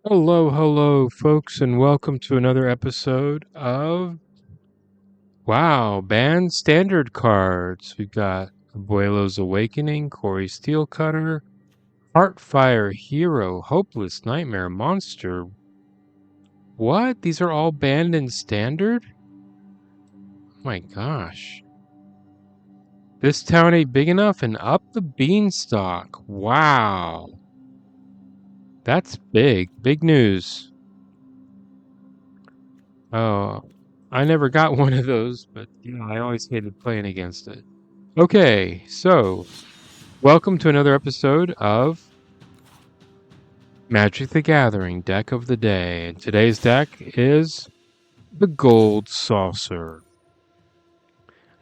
Hello, folks, and welcome to another episode of Banned Standard Cards. We've got Abuelo's Awakening, Corey Steelcutter, Heartfire Hero, Hopeless Nightmare Monster. What? These are all banned in Standard? Oh my gosh. This town ain't big enough and up the beanstalk. Wow. That's big. Big news. Oh, I never got one of those, but I always hated playing against it. Okay, so welcome to another episode of Magic the Gathering Deck of the Day. And today's deck is the Gold Saucer.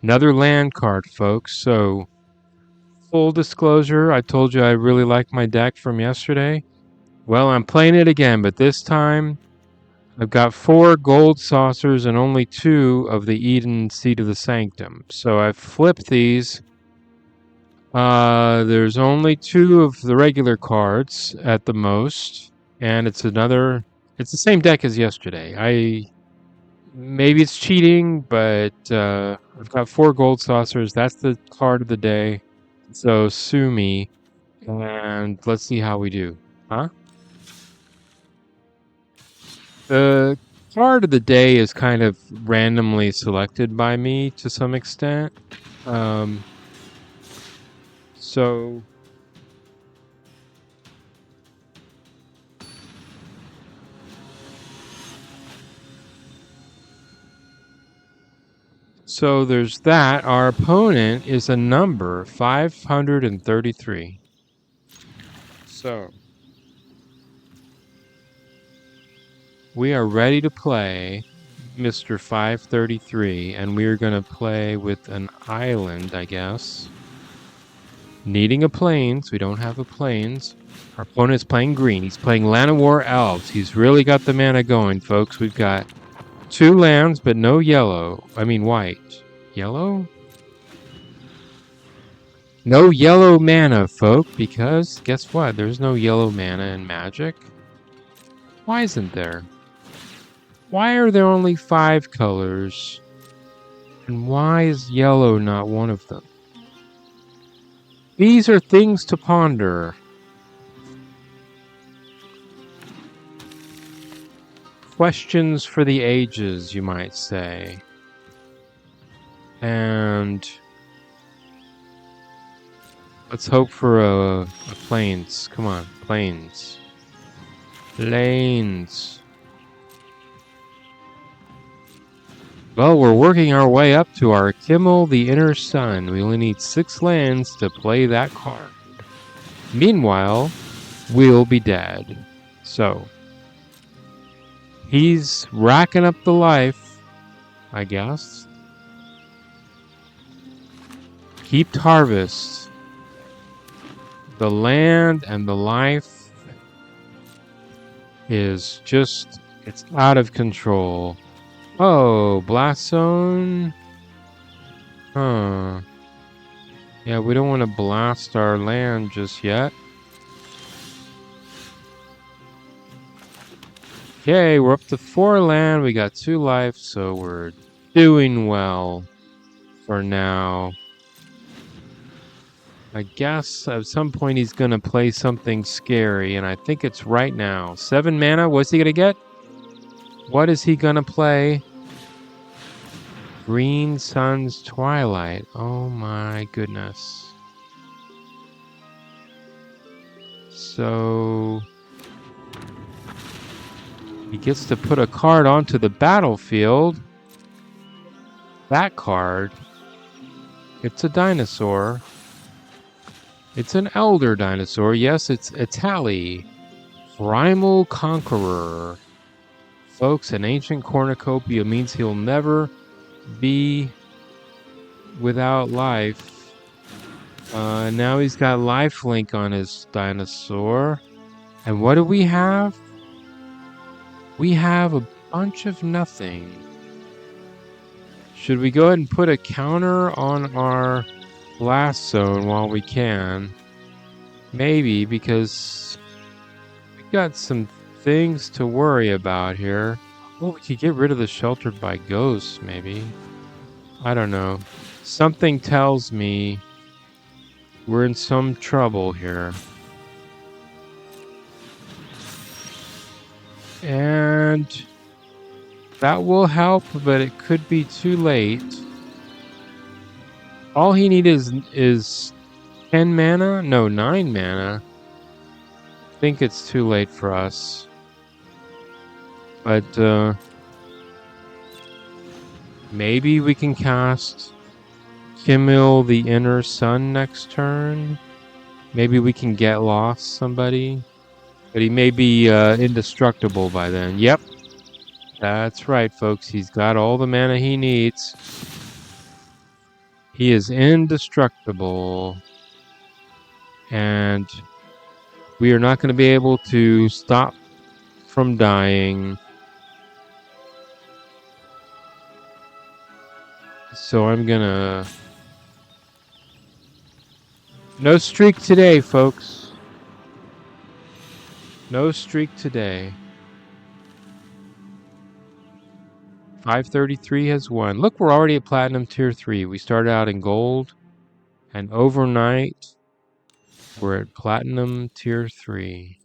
Another land card, folks. So, full disclosure, I told you I really liked my deck from yesterday. Well, I'm playing it again, but this time I've got 4 gold saucers and only 2 of the Eden Seed of the Sanctum. So I've flipped these. There's only 2 of the regular cards at the most, and it's the same deck as yesterday. Maybe it's cheating, but I've got 4 gold saucers. That's the card of the day. So sue me, and let's see how we do. Huh? The card of the day is kind of randomly selected by me to some extent. So there's that. Our opponent is a number 533. So we are ready to play Mr. 533, and we're going to play with an island, I guess. Needing a plains. We don't have a plains. Our opponent's playing green. He's playing Land of War Elves. He's really got the mana going, folks. We've got 2 lands, but no yellow. I mean white. Yellow? No yellow mana, folk, because guess what? There's no yellow mana in Magic. Why isn't there? Why are there only 5 colors? And why is yellow not one of them? These are things to ponder. Questions for the ages, you might say. And let's hope for a plains. Come on, plains. Plains. Well, we're working our way up to our Chimil, the Inner Sun. We only need 6 lands to play that card. Meanwhile, we'll be dead. So, he's racking up the life, I guess. Heaped Harvest. The land and the life is just, it's out of control. Oh, Blast Zone. Huh. Yeah, we don't want to blast our land just yet. Okay, we're up to 4 land. We got 2 life, so we're doing well for now. I guess at some point he's going to play something scary, and I think it's right now. 7 mana, what's he going to get? What is he going to play? Green Sun's Twilight. Oh my goodness. So he gets to put a card onto the battlefield. That card, it's a dinosaur. It's an elder dinosaur. Yes, it's Itali. Primal Conqueror. Folks, an ancient cornucopia means he'll never be without life. Now he's got lifelink on his dinosaur. And what do we have? We have a bunch of nothing. Should we go ahead and put a counter on our blast zone while we can? Maybe, because we got some things to worry about here. Oh, we could get rid of the Sheltered by Ghosts, maybe. I don't know. Something tells me we're in some trouble here. And that will help, but it could be too late. All he needs is 10 mana? No, 9 mana. I think it's too late for us. But, maybe we can cast Chimil the Inner Sun next turn. Maybe we can get lost somebody. But he may be indestructible by then. Yep. That's right, folks. He's got all the mana he needs. He is indestructible. And we are not going to be able to stop from dying. So I'm going to... No streak today, folks. No streak today. 533 has won. Look, we're already at Platinum Tier 3. We started out in Gold. And overnight, we're at Platinum Tier 3.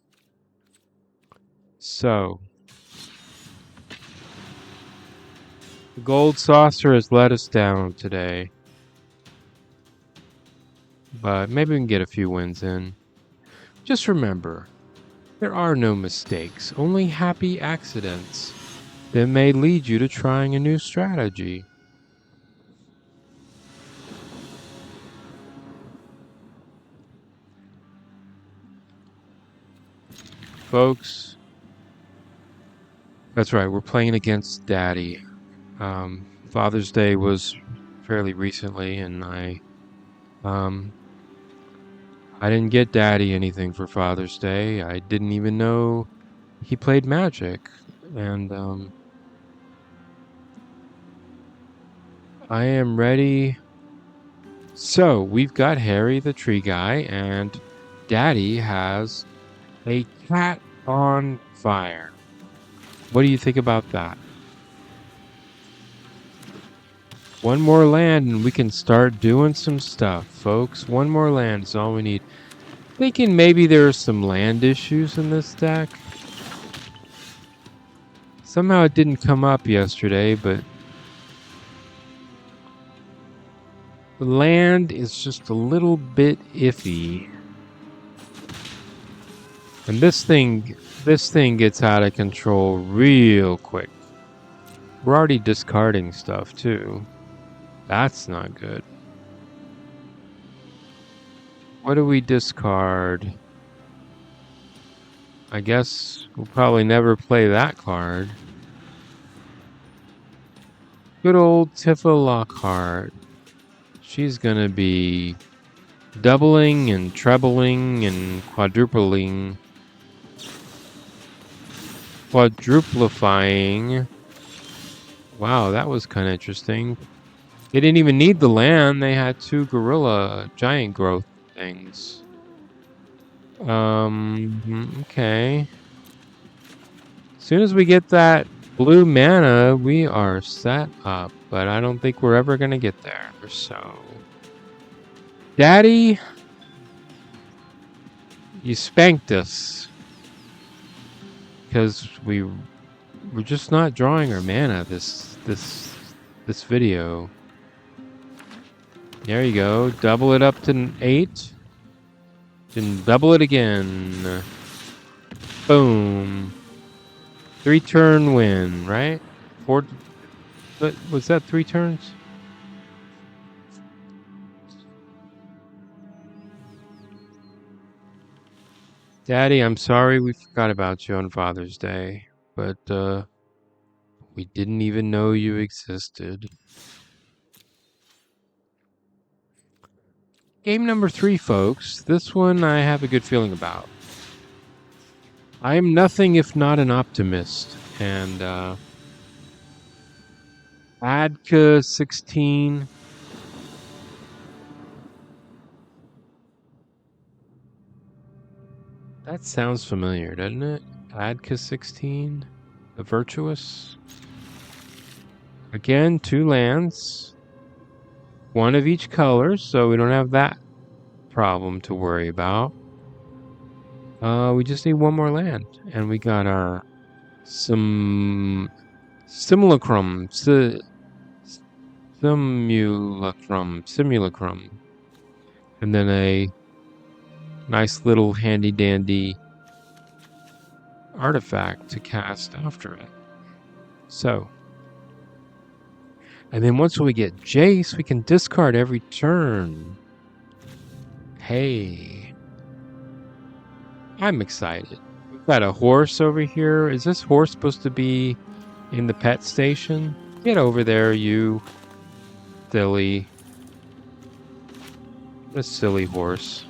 So, the Gold Saucer has let us down today. But maybe we can get a few wins in. Just remember, there are no mistakes, only happy accidents that may lead you to trying a new strategy. Folks, that's right, we're playing against Daddy. Father's Day was fairly recently, and I didn't get Daddy anything for Father's Day. I didn't even know he played Magic. And I am ready. So, we've got Harry the Tree Guy, and Daddy has a cat on fire. What do you think about that? One more land and we can start doing some stuff, folks. One more land is all we need. Thinking maybe there are some land issues in this deck. Somehow it didn't come up yesterday, but the land is just a little bit iffy. And this thing gets out of control real quick. We're already discarding stuff too. That's not good. What do we discard? I guess we'll probably never play that card. Good old Tifa Lockhart. She's gonna be doubling and trebling and quadruplifying. Wow, that was kind of interesting. They didn't even need the land. They had 2 gorilla giant growth things. Okay. As soon as we get that blue mana, we are set up. But I don't think we're ever going to get there. So, Daddy, you spanked us. Because we're just not drawing our mana this video. There you go. Double it up to 8. Then double it again. Boom. 3-turn win, right? 4. But was that 3 turns? Daddy, I'm sorry we forgot about you on Father's Day, but we didn't even know you existed. Game number 3, folks. This one I have a good feeling about. I am nothing if not an optimist, and Adka 16. That sounds familiar, doesn't it? Adka 16. The Virtuous. Again, 2 lands. 1 of each color, so we don't have that problem to worry about. We just need 1 more land. And we got our Simulcrum. Simulcrum. And then a nice little handy dandy artifact to cast after it. So. And then once we get Jace, we can discard every turn. Hey. I'm excited. We've got a horse over here. Is this horse supposed to be in the pet station? Get over there, you silly. A silly horse.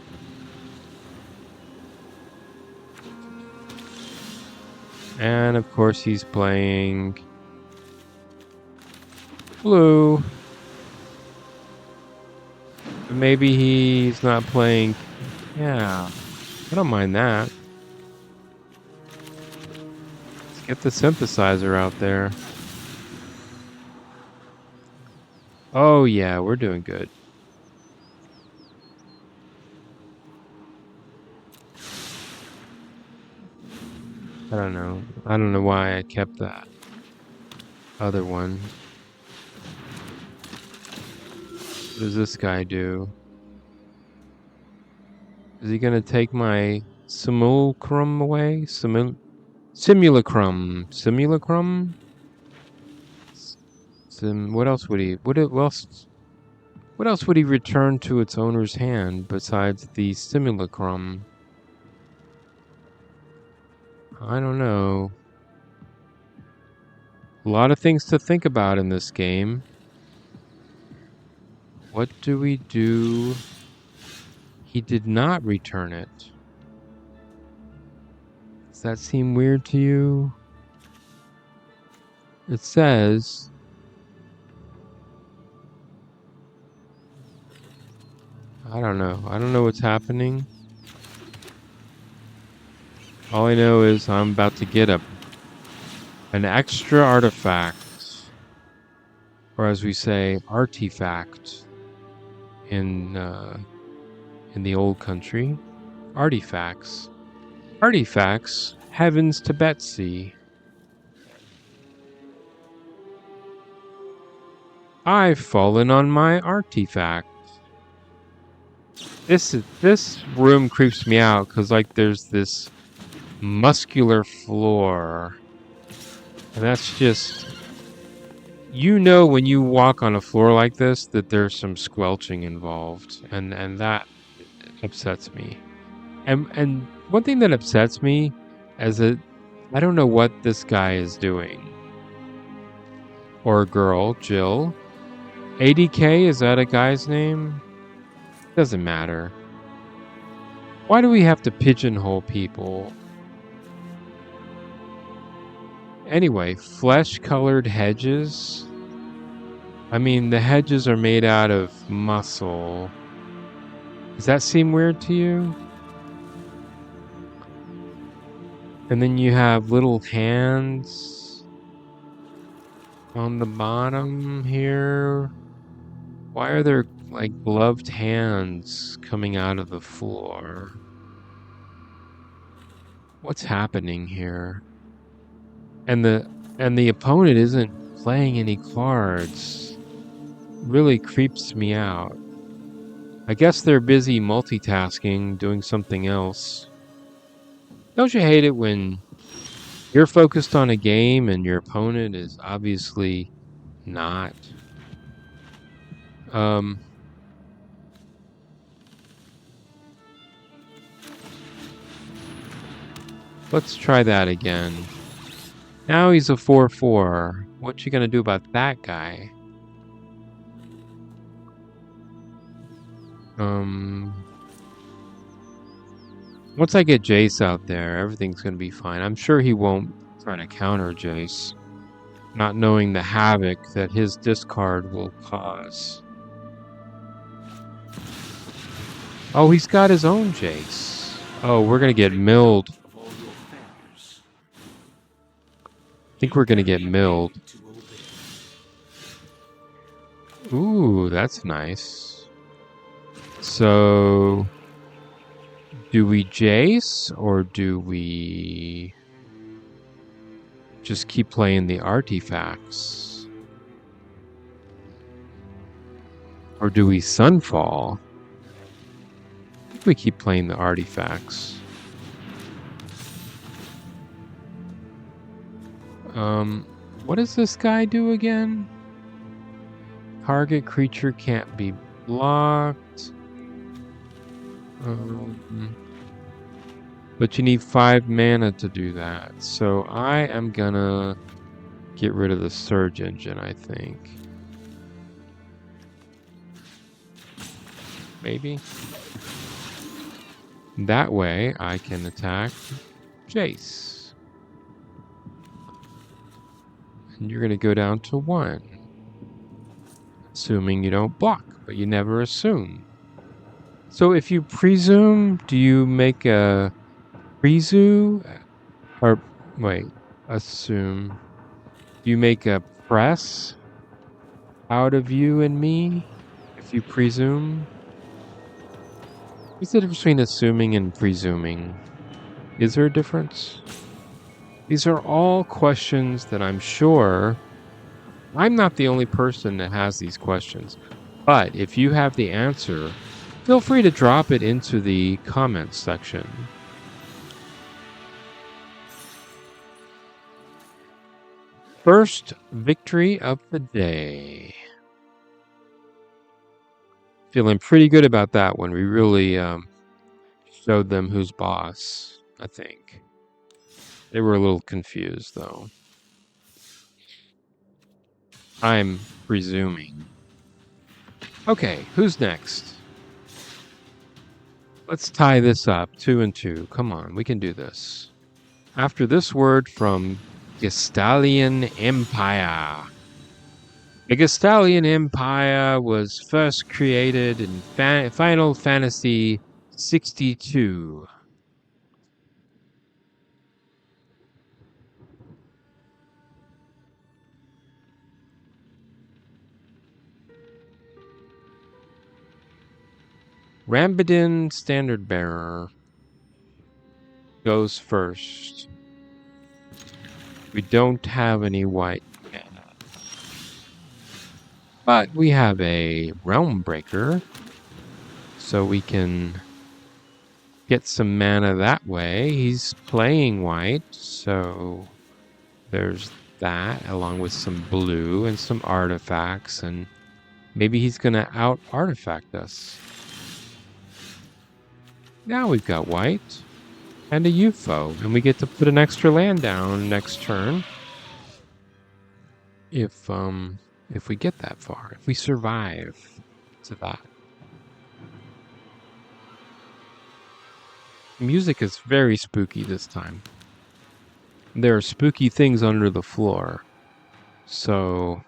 And of course he's playing blue. Maybe he's not playing. Yeah, I don't mind that. Let's get the synthesizer out there. Oh yeah, we're doing good. I don't know. I don't know why I kept that other one. What does this guy do? Is he gonna take my Simulcrum away? Simulcrum. Simulcrum? What else would he? What else would he return to its owner's hand besides the Simulcrum? I don't know. A lot of things to think about in this game. What do we do? He did not return it. Does that seem weird to you? It says... I don't know. I don't know what's happening. All I know is I'm about to get an extra artifact, or as we say, artifact in the old country. Artifacts. Artifacts. Heavens to Betsy. I've fallen on my artifact. This room creeps me out because like there's this muscular floor, and that's just, you know, when you walk on a floor like this that there's some squelching involved, and that upsets me. And one thing that upsets me is that I don't know what this guy is doing, or girl. Jill. ADK, is that a guy's name? Doesn't matter. Why do we have to pigeonhole people? Anyway, flesh-colored hedges. I mean, the hedges are made out of muscle. Does that seem weird to you? And then you have little hands on the bottom here. Why are there like gloved hands coming out of the floor? What's happening here? And the opponent isn't playing any cards. Really creeps me out. I guess they're busy multitasking, doing something else. Don't you hate it when you're focused on a game and your opponent is obviously not? Let's try that again. Now he's a 4/4. What you gonna do about that guy? Once I get Jace out there, everything's gonna be fine. I'm sure he won't try to counter Jace, not knowing the havoc that his discard will cause. Oh, he's got his own Jace. Oh, we're gonna get milled. think we're gonna get milled. Ooh, that's nice. So, do we Jace or do we just keep playing the artifacts? Or do we Sunfall? I think we keep playing the artifacts. What does this guy do again? Target creature can't be blocked. But you need 5 mana to do that. So I am gonna get rid of the Surge Engine, I think. Maybe. That way I can attack Jace. And you're gonna go down to 1. Assuming you don't block, but you never assume. So if you presume, do you make a presu? Or, wait, assume. Do you make a press out of you and me if you presume? What's the difference between assuming and presuming? Is there a difference? These are all questions that I'm sure I'm not the only person that has these questions. But if you have the answer, feel free to drop it into the comments section. First victory of the day. Feeling pretty good about that one. We really showed them who's boss, I think. They were a little confused, though. I'm presuming. Okay, who's next? Let's tie this up, 2 and 2. Come on, we can do this. After this word from Gestalian Empire. The Gestalian Empire was first created in Final Fantasy 62. Rambedin Standard Bearer goes first. We don't have any white mana. But we have a Realmbreaker, so we can get some mana that way. He's playing white, so there's that, along with some blue and some artifacts, and maybe he's going to out-artifact us. Now we've got white and a UFO, and we get to put an extra land down next turn. If we get that far, if we survive to that. Music is very spooky this time. There are spooky things under the floor. So,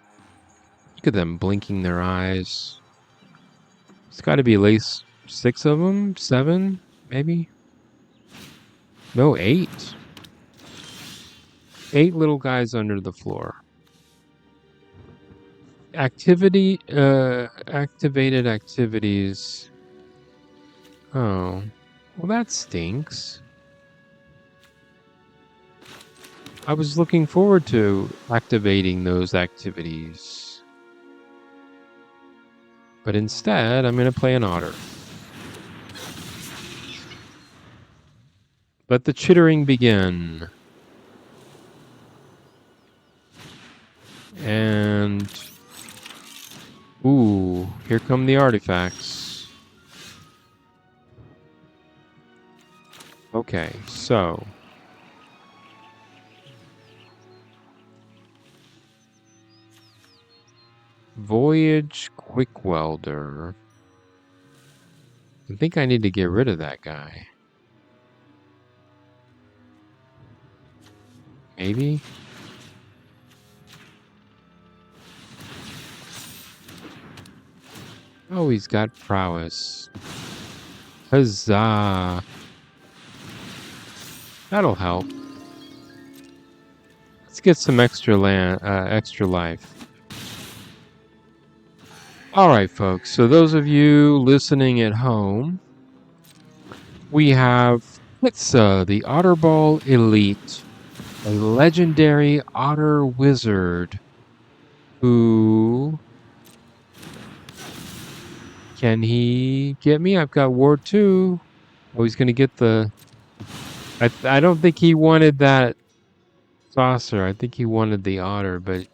look at them blinking their eyes. It's got to be at least 6 of them? 7? Maybe? No, 8. 8 little guys under the floor. Activated activities. Oh. Well, that stinks. I was looking forward to activating those activities. But instead, I'm going to play an otter. Let the chittering begin. And... ooh, here come the artifacts. Okay, so... Voyage Quick Welder. I think I need to get rid of that guy. Maybe? Oh, he's got prowess. Huzzah! That'll help. Let's Let's get some extra land, extra life. All right, folks. So those of you listening at home, we have Kitsa, the Otterball Elite, a legendary otter wizard who... Can he get me? I've got Ward 2. Oh, he's going to get the... I don't think he wanted that saucer. I think he wanted the otter, but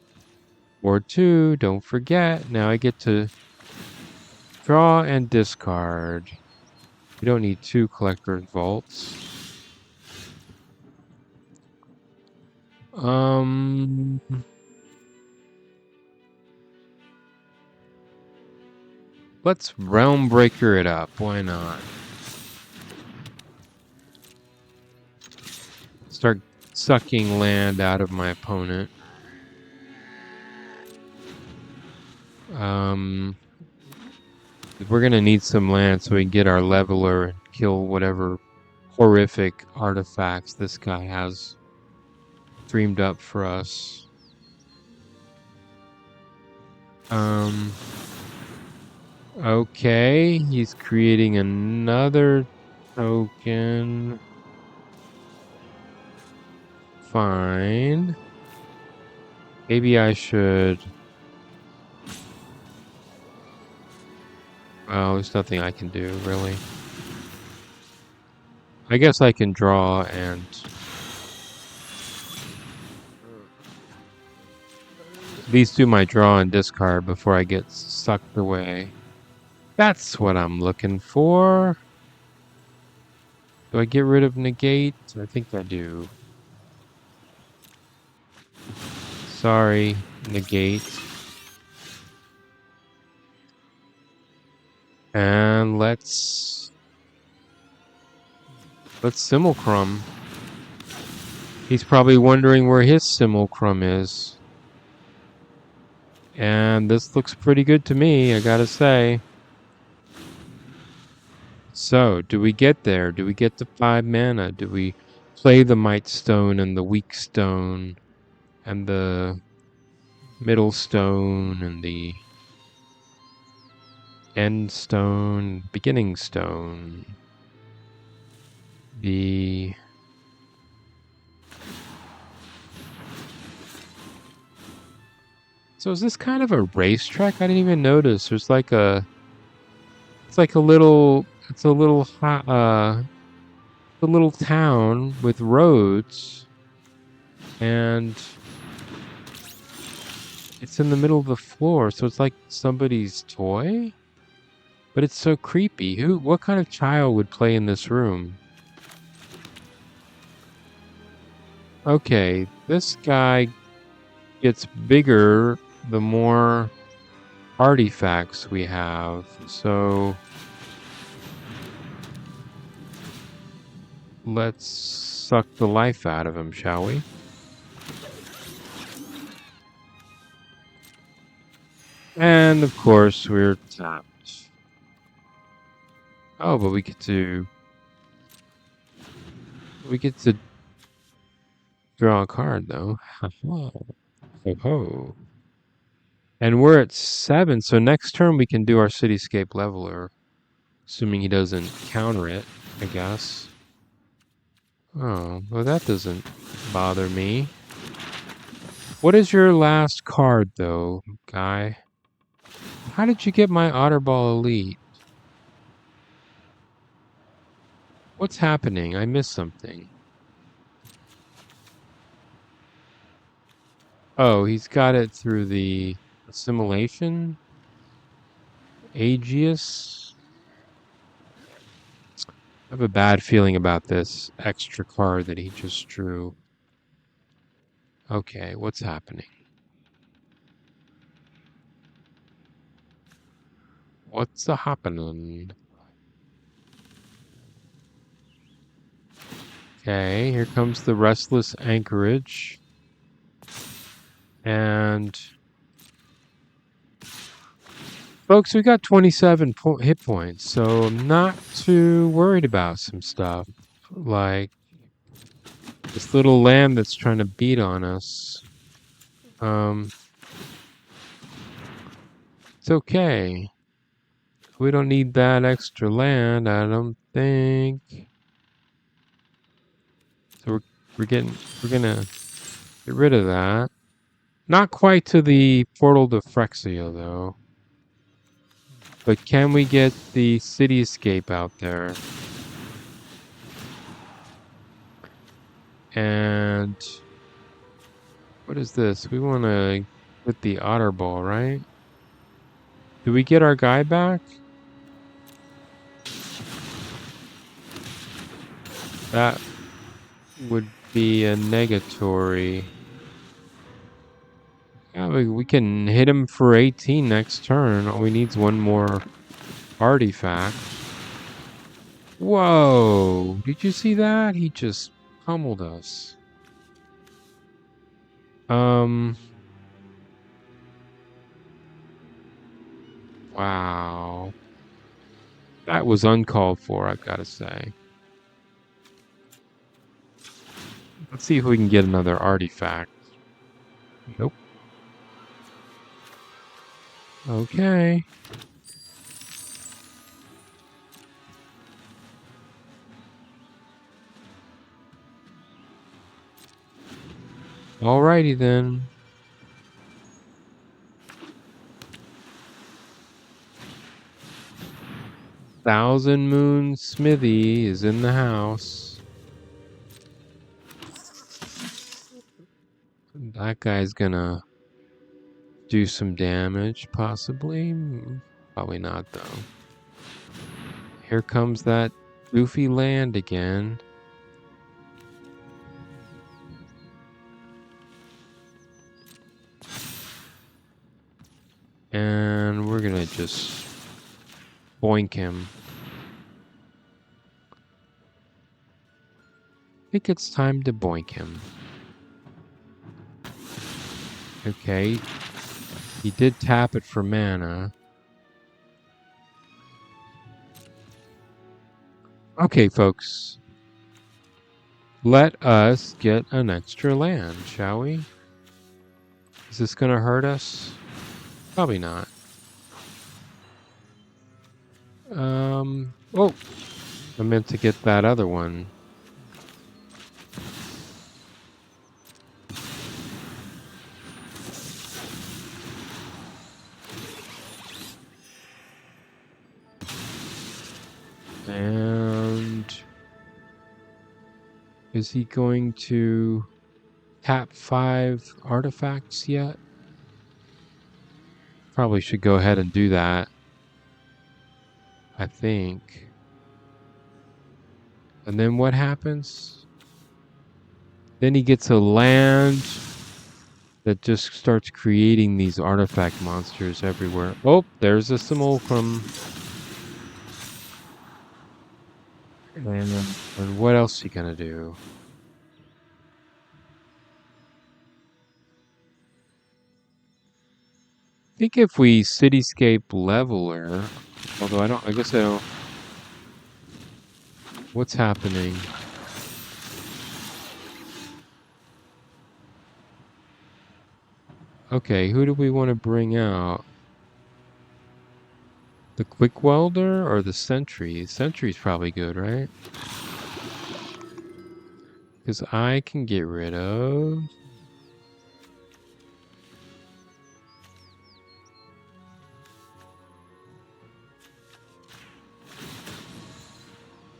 Ward 2, don't forget. Now I get to draw and discard. We don't need 2 collector's vaults. Let's Realmbreaker it up. Why not? Start sucking land out of my opponent. We're gonna need some land so we can get our leveler and kill whatever horrific artifacts this guy has dreamed up for us. Okay, he's creating another token. Fine. Maybe I should... Oh, there's nothing I can do, really. I guess I can draw and... at least do my draw and discard before I get sucked away. That's what I'm looking for. Do I get rid of Negate? I think I do. Sorry, Negate. And let's Simulcrum. He's probably wondering where his Simulcrum is. And this looks pretty good to me, I gotta say. So, do we get there? Do we get to 5 mana? Do we play the Mightstone and the Weakstone and the Middle Stone and the End Stone, Beginning Stone, the... So is this kind of a racetrack? I didn't even notice. There's like a... It's like a little... It's a little town with roads. And... it's in the middle of the floor, so it's like somebody's toy? But it's so creepy. What kind of child would play in this room? Okay, this guy gets bigger the more artifacts we have. So let's suck the life out of him, shall we? And of course we're tapped. Oh, but we get to draw a card though. Ho. And we're at 7, so next turn we can do our Cityscape Leveler. Assuming he doesn't counter it, I guess. Oh, well that doesn't bother me. What is your last card though, guy? How did you get my Otterball Elite? What's happening? I missed something. Oh, he's got it through the assimilation? Aegis? I have a bad feeling about this extra card that he just drew. Okay, what's happening? What's happening? Okay, here comes the Restless Anchorage. And... folks, we got 27 hit points, so I'm not too worried about some stuff. Like... This little land that's trying to beat on us. It's okay. We don't need that extra land, I don't think. So we're gonna get rid of that. Not quite to the portal to Phyrexia though. But can we get the Cityscape out there? And what is this? We want to get the Otterball, right? Do we get our guy back? That would be a negatory. Yeah, we can hit him for 18 next turn. All we need is one more artifact. Whoa! Did you see that? He just pummeled us. Wow. That was uncalled for, I've got to say. Let's see if we can get another artifact. Nope. Okay. Alrighty then. Thousand Moon Smithy is in the house. That guy's gonna do some damage, possibly. Probably not, though. Here comes that goofy land again. And we're gonna just boink him. I think it's time to boink him. Okay. He did tap it for mana. Okay, folks. Let us get an extra land, shall we? Is this gonna hurt us? Probably not. Oh! I meant to get that other one. And is he going to tap 5 artifacts yet? Probably should go ahead and do that. I think. And then what happens? Then he gets a land that just starts creating these artifact monsters everywhere. Oh, there's a Simulcrum. And what else is he gonna do? I think if we Cityscape Leveler, although I guess I don't. What's happening? Okay, who do we want to bring out? The Quick Welder or the Sentry? Sentry's probably good, right? Because I can get rid of...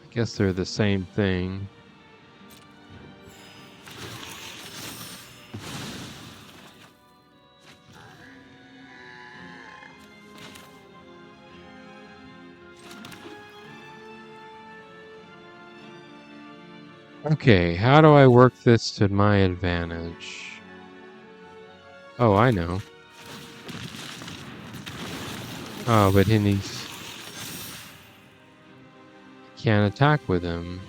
I guess they're the same thing. Okay, how do I work this to my advantage? Oh, I know. Oh, but he's... can't attack with him.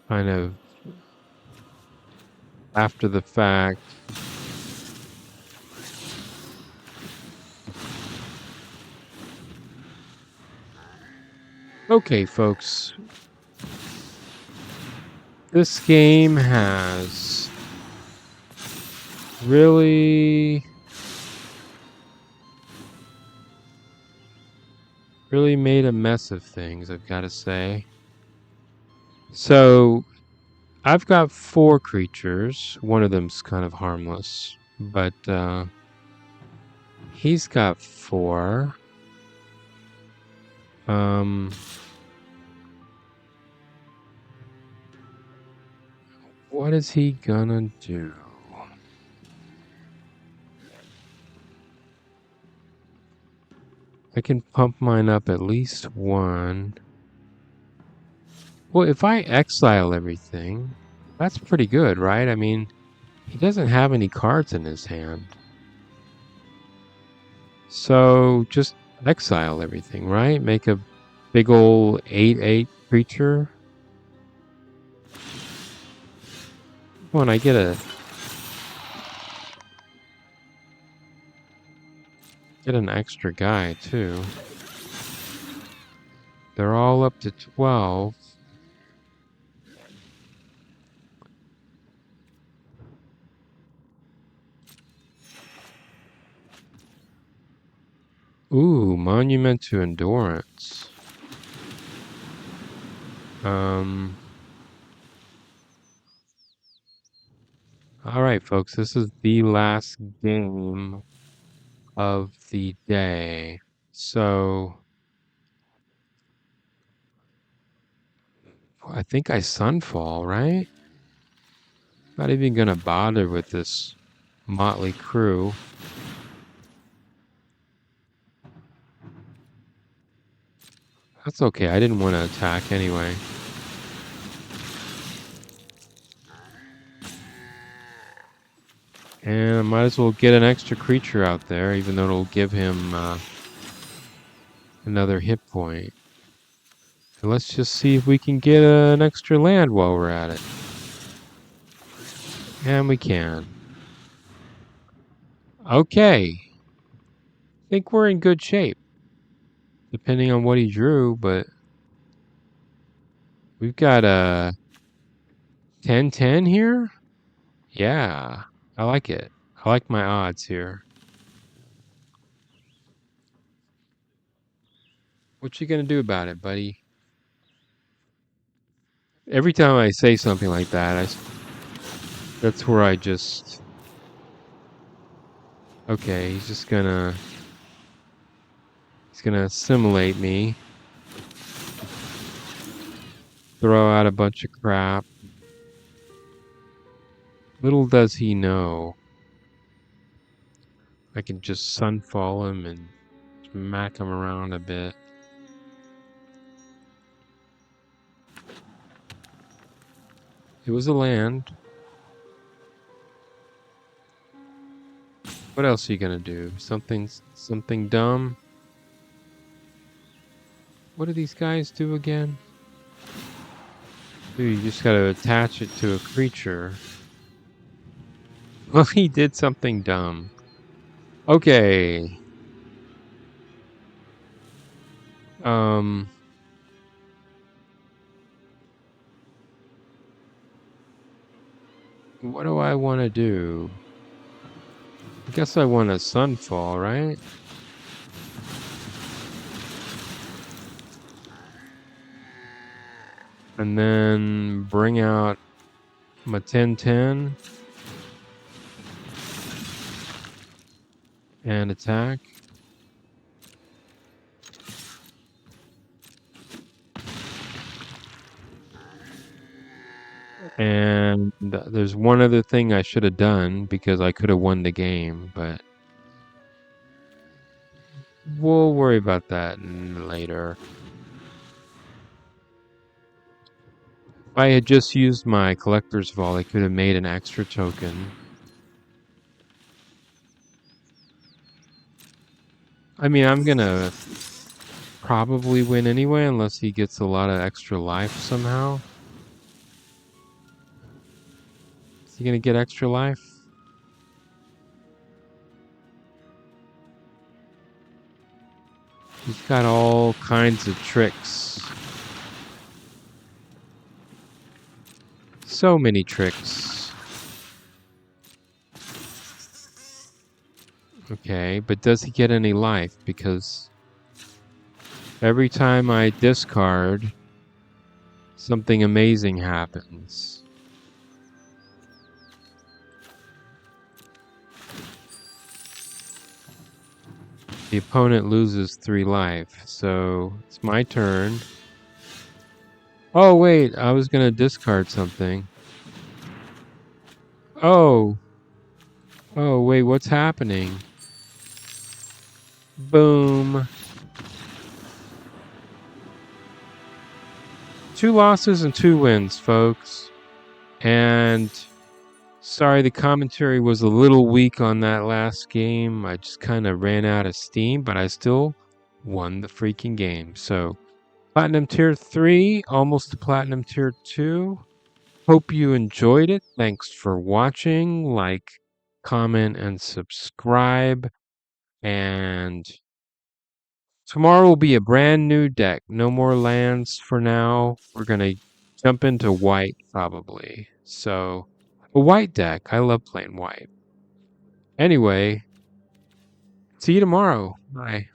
kind of after the fact. Okay, folks. This game has really made a mess of things, I've got to say. So, I've got 4 creatures. One of them's kind of harmless, but he's got 4. What is he gonna do? I can pump mine up at least 1. Well, if I exile everything, that's pretty good, right? I mean, he doesn't have any cards in his hand. So just exile everything, right? Make a big ol' 8/8 creature. Oh, and I get an extra guy too. They're all up to 12. Ooh, Monument to Endurance. Alright, folks, this is the last game of the day. So, I think I Sunfall, right? Not even gonna bother with this motley crew. That's okay, I didn't want to attack anyway. And I might as well get an extra creature out there, even though it'll give him another hit point. And let's just see if we can get an extra land while we're at it. And we can. Okay. I think we're in good shape. Depending on what he drew, but we've got a 10-10 here? Yeah, I like it. I like my odds here. What you gonna do about it, buddy? Every time I say something like that, that's where I just... Okay, he's gonna assimilate me. Throw out a bunch of crap. Little does he know, I can just Sunfall him and smack him around a bit. It was a land. What else are you gonna do? Something dumb? What do these guys do again? Dude, you just gotta attach it to a creature. Well, he did something dumb. Okay. What do I want to do? I guess I want a Sunfall, right? And then bring out my 10-10 and attack. And there's one other thing I should have done because I could have won the game, but we'll worry about that later. If I had just used my Collector's Vault, I could have made an extra token. I mean, I'm gonna probably win anyway, unless he gets a lot of extra life somehow. he gonna get extra life? He's got all kinds of tricks. So many tricks. Okay, but does he get any life? Because every time I discard, something amazing happens. The opponent loses 3 life, so it's my turn. Oh wait, I was gonna discard something. Oh wait, what's happening? Boom. 2 losses and 2 wins, folks. And sorry, the commentary was a little weak on that last game. I just kind of ran out of steam, but I still won the freaking game. So, Platinum Tier 3, almost to Platinum Tier 2. Hope you enjoyed it. Thanks for watching. Like, comment, and subscribe. And tomorrow will be a brand new deck. No more lands for now. We're going to jump into white, probably. So, a white deck. I love playing white. Anyway, see you tomorrow. Bye.